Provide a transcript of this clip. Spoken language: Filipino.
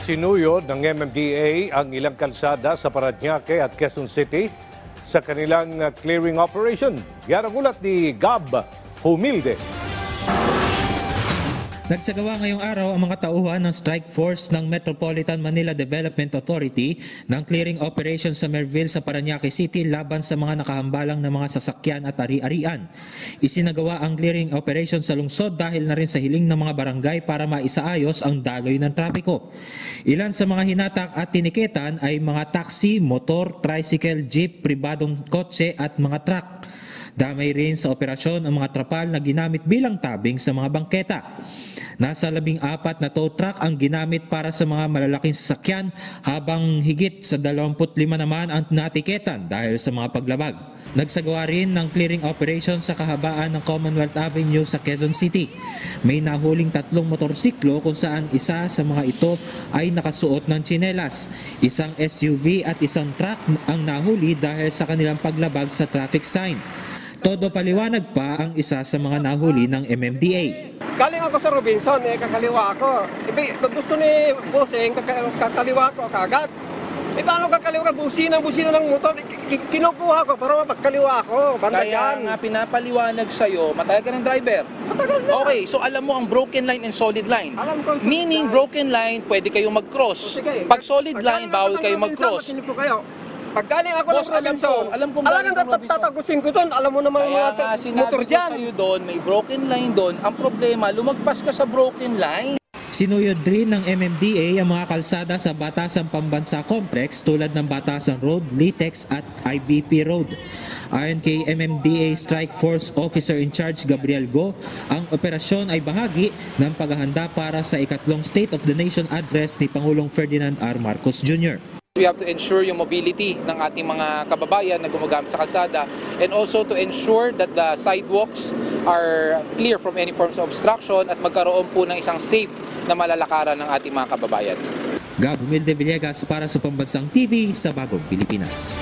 Sinuyod ng MMDA ang ilang kalsada sa Parañaque at Quezon City sa kanilang clearing operation. Yan ang ulat ni Gab Humilde. Nagsagawa ngayong araw ang mga tauhan ng strike force ng Metropolitan Manila Development Authority ng clearing operation sa Merville sa Parañaque City laban sa mga nakahambalang na mga sasakyan at ari-arian. Isinagawa ang clearing operation sa lungsod dahil na rin sa hiling ng mga barangay para maisaayos ang daloy ng trapiko. Ilan sa mga hinatak at tiniketan ay mga taxi, motor, tricycle, jeep, pribadong kotse at mga truck. Damay rin sa operasyon ang mga trapal na ginamit bilang tabing sa mga bangketa. Nasa 14 na tow truck ang ginamit para sa mga malalaking sasakyan habang higit sa 25 naman ang natiketan dahil sa mga paglabag. Nagsagawa rin ng clearing operation sa kahabaan ng Commonwealth Avenue sa Quezon City. May nahuling 3 motorsiklo kung saan isa sa mga ito ay nakasuot ng tsinelas. Isang SUV at isang truck ang nahuli dahil sa kanilang paglabag sa traffic sign. Todo paliwanag pa ang isa sa mga nahuli ng MMDA. Galing ako sa Robinson, kakaliwa ako. Gusto ni Bossing, kakaliwa ako kagad. Paano kakaliwa ka? Busina ng motor. Kinukuha ko para mapagkaliwa ako. Kaya nga pinapaliwanag sa'yo, matagal ka ng driver. Matagal na. Okay, so alam mo ang broken line and solid line. Alam ko, Meaning broken line, pwede kayong mag-cross. Pag solid line, bawal kayong mag-cross. Pag galing ako Boss, ng Robinson, alam ko nang tatagusin ko doon. Alam mo naman Kaya mga nga, motor sinabi ko dyan. sa'yo doon, may broken line doon. Ang problema, lumagpas ka sa broken line. Sinuyod rin ng MMDA ang mga kalsada sa Batasan Pambansa Complex tulad ng Batasan Road, Litex at IBP Road. Ayon kay MMDA Strike Force Officer in Charge Gabriel Go, ang operasyon ay bahagi ng paghahanda para sa ikatlong State of the Nation address ni Pangulong Ferdinand R. Marcos Jr. We have to ensure yung mobility ng ating mga kababayan na gumagamit sa kalsada and also to ensure that the sidewalks are clear from any forms of obstruction at magkaroon po ng isang safe na malalakaran ng ating mga kababayan. Gab Humilde Villegas para sa Pambansang TV sa Bagong Pilipinas.